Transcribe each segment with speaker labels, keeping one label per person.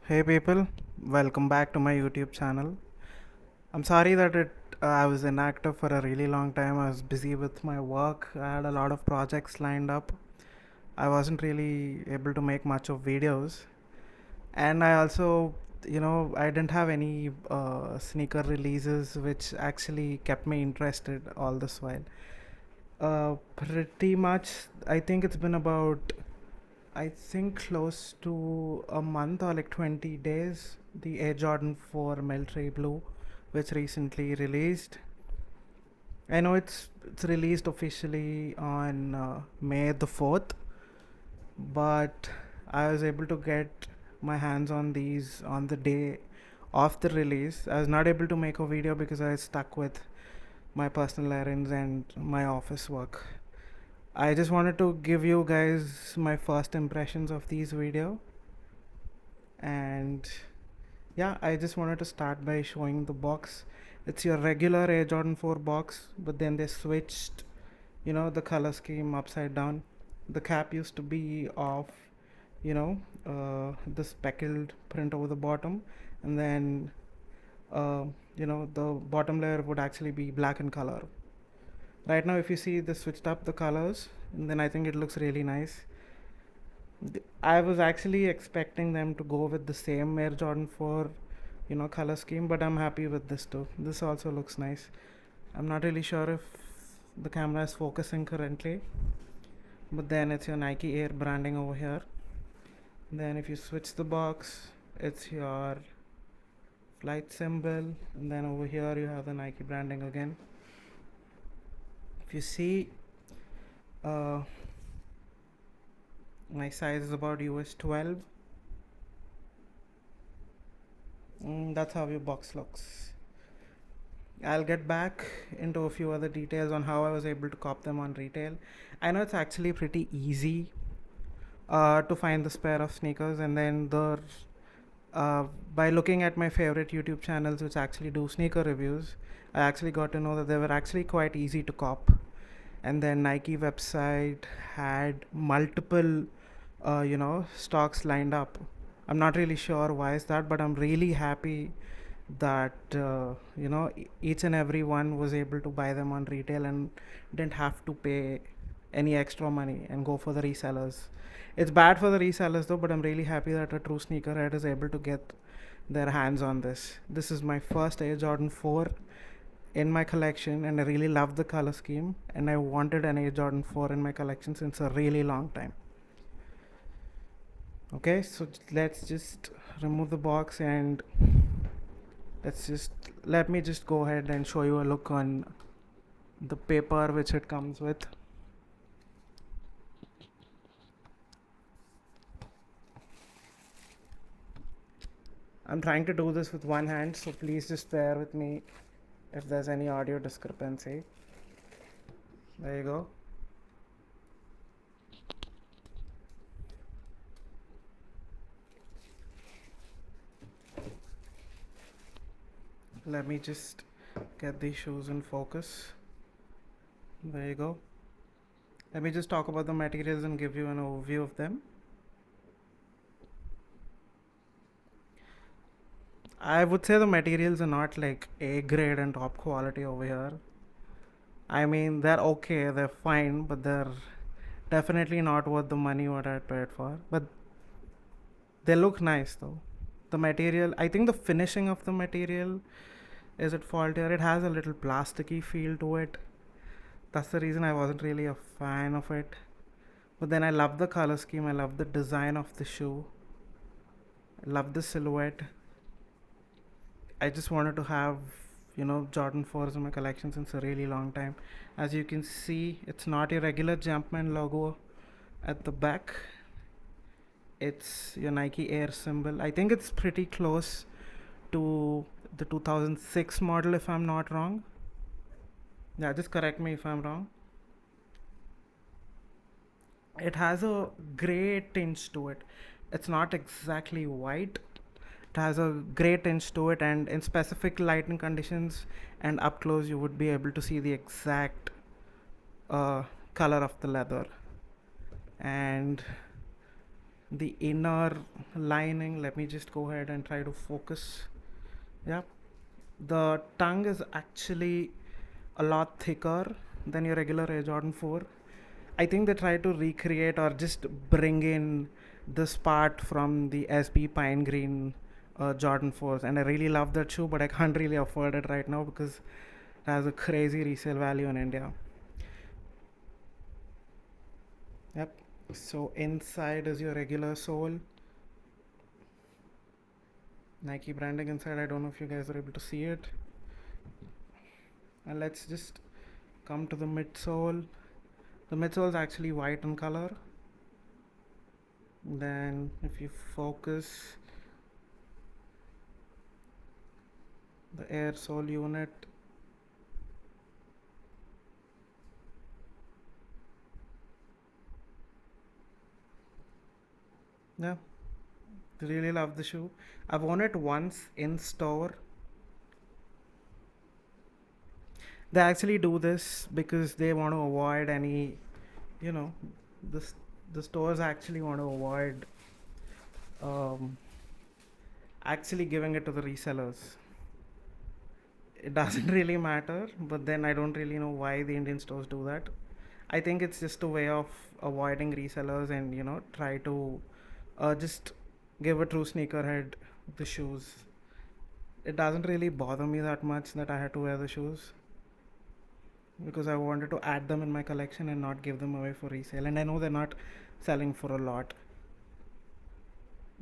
Speaker 1: Hey people, welcome back to my YouTube channel. I'm sorry that I was inactive for a really long time. I was busy with my work. I had a lot of projects lined up. I wasn't really able to make much of videos, and I also, I didn't have any sneaker releases, which actually kept me interested all this while. Pretty much, I think it's been about I think close to a month or like 20 days. The Air Jordan 4 Military Blue, which recently released. I know it's released officially on May the 4th, but I was able to get my hands on these on the day of the release. I was not able to make a video because I was stuck with my personal errands and my office work. I just wanted to give you guys my first impressions of these video, and yeah, I just wanted to start by showing the box. It's your regular Air Jordan 4 box, but then they switched, the color scheme upside down. The cap used to be of, the speckled print over the bottom, and then, uh, the bottom layer would actually be black in color. Right now, if you see, they switched up the colors, and then I think it looks really nice. I was actually expecting them to go with the same Air Jordan 4, color scheme, but I'm happy with this too. This also looks nice. I'm not really sure if the camera is focusing currently, but then it's your Nike Air branding over here. Then if you switch the box, it's your flight symbol, and then over here you have the Nike branding again. If you see, uh, my size is about US 12. That's how your box looks. I'll get back into a few other details on how I was able to cop them on retail. I know it's actually pretty easy to find this pair of sneakers, and then uh, by looking at my favorite YouTube channels which actually do sneaker reviews, I actually got to know that they were actually quite easy to cop. And then Nike website had multiple, stocks lined up. I'm not really sure why is that, but I'm really happy that each and every one was able to buy them on retail and didn't have to pay any extra money and go for the resellers. It's bad for the resellers though, but I'm really happy that a true sneakerhead is able to get their hands on this. This is my first Air Jordan 4 in my collection, and I really love the color scheme, and I wanted an Air Jordan 4 in my collection since a really long time. Okay, so let's just remove the box, and let me just go ahead and show you a look on the paper which it comes with. I'm trying to do this with one hand, so please just bear with me if there's any audio discrepancy. There you go. Let me just get these shoes in focus. There you go. Let me just talk about the materials and give you an overview of them. I would say the materials are not like A grade and top quality over here. I mean, they're okay, they're fine, but they're definitely not worth the money what I paid for. But they look nice though. The material, I think the finishing of the material is at fault here. It has a little plasticky feel to it. That's the reason I wasn't really a fan of it. But then I love the color scheme, I love the design of the shoe, I love the silhouette. I just wanted to have, Jordan 4s in my collection since a really long time. As you can see, it's not your regular Jumpman logo at the back. It's your Nike Air symbol. I think it's pretty close to the 2006 model if I'm not wrong. Yeah, just correct me if I'm wrong. It has a gray tinge to it. It's not exactly white. It has a gray tinge to it, and in specific lighting conditions and up close, you would be able to see the exact color of the leather. And the inner lining. Let me just go ahead and try to focus. Yeah, the tongue is actually a lot thicker than your regular Air Jordan 4. I think they try to recreate or just bring in this part from the SB Pine Green Jordan 4s, and I really love that shoe, but I can't really afford it right now because it has a crazy resale value in India. Yep. So inside is your regular sole. Nike branding inside. I don't know if you guys are able to see it. And let's just come to the midsole. The midsole is actually white in color. Then if you focus the air sole unit, yeah, really love the shoe. I've worn it once in store. They actually do this because they want to avoid any, you know, the stores actually want to avoid actually giving it to the resellers. It doesn't really matter, but then I don't really know why the Indian stores do that. I think it's just a way of avoiding resellers and try to just give a true sneakerhead the shoes. It doesn't really bother me that much that I had to wear the shoes because I wanted to add them in my collection and not give them away for resale. And I know they're not selling for a lot.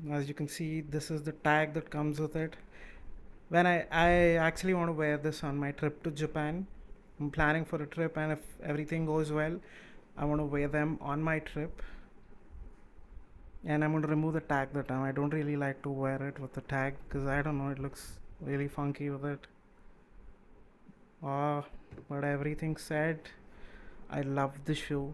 Speaker 1: As you can see, this is the tag that comes with it. When I actually want to wear this on my trip to Japan. I'm planning for a trip, and if everything goes well, I want to wear them on my trip. And I'm going to remove the tag that time. I don't really like to wear it with the tag because I don't know, it looks really funky with it. But everything said, I love the shoe.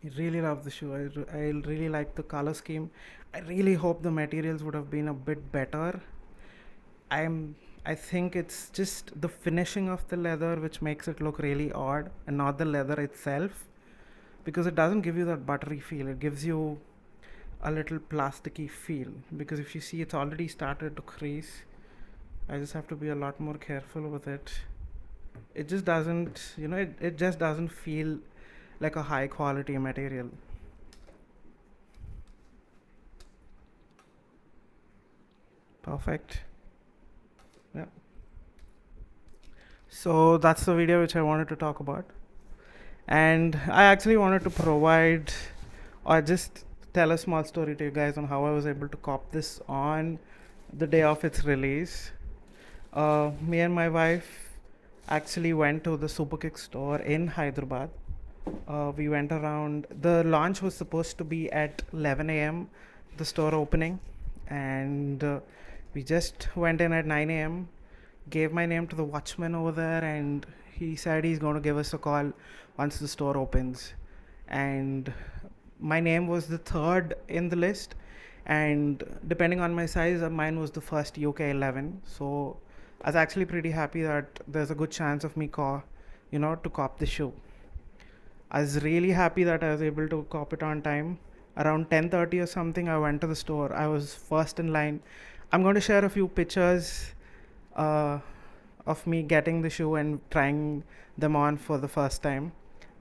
Speaker 1: I really love the shoe. I really like the color scheme. I really hope the materials would have been a bit better. I think it's just the finishing of the leather which makes it look really odd, and not the leather itself, because it doesn't give you that buttery feel. It gives you a little plasticky feel, because if you see, it's already started to crease. I just have to be a lot more careful with it. It just doesn't, it just doesn't feel like a high quality material. Perfect. Yeah. So that's the video which I wanted to talk about. And I actually wanted to provide or just tell a small story to you guys on how I was able to cop this on the day of its release. Me and my wife actually went to the Superkick store in Hyderabad. We went around. The launch was supposed to be at 11 a.m., the store opening, and we just went in at 9 a.m., gave my name to the watchman over there, and he said he's going to give us a call once the store opens. And my name was the third in the list, and depending on my size, mine was the first UK 11. So I was actually pretty happy that there's a good chance of me to cop the shoe. I was really happy that I was able to cop it on time. Around 10:30 or something, I went to the store. I was first in line. I'm going to share a few pictures of me getting the shoe and trying them on for the first time.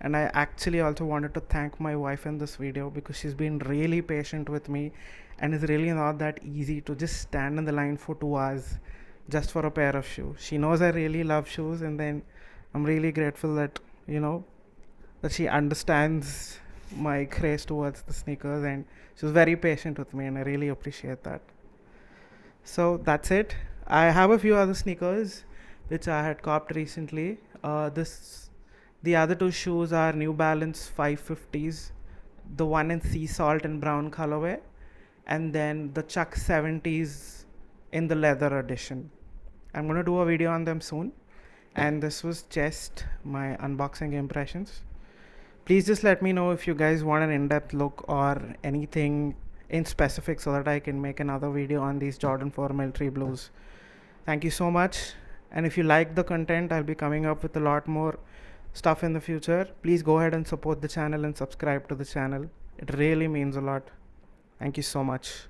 Speaker 1: And I actually also wanted to thank my wife in this video because she's been really patient with me, and it's really not that easy to just stand in the line for 2 hours just for a pair of shoes. She knows I really love shoes, and then I'm really grateful that that she understands my craze towards the sneakers, and she was very patient with me, and I really appreciate that. So that's it. I have a few other sneakers which I had copped recently. The other two shoes are New Balance 550s, the one in sea salt and brown colorway, and then the Chuck 70s in the leather edition. I'm going to do a video on them soon, and this was just my unboxing impressions. Please just let me know if you guys want an in-depth look or anything in specific so that I can make another video on these Jordan 4 Military Blues. Thank you so much. And if you like the content, I'll be coming up with a lot more stuff in the future. Please go ahead and support the channel and subscribe to the channel. It really means a lot. Thank you so much.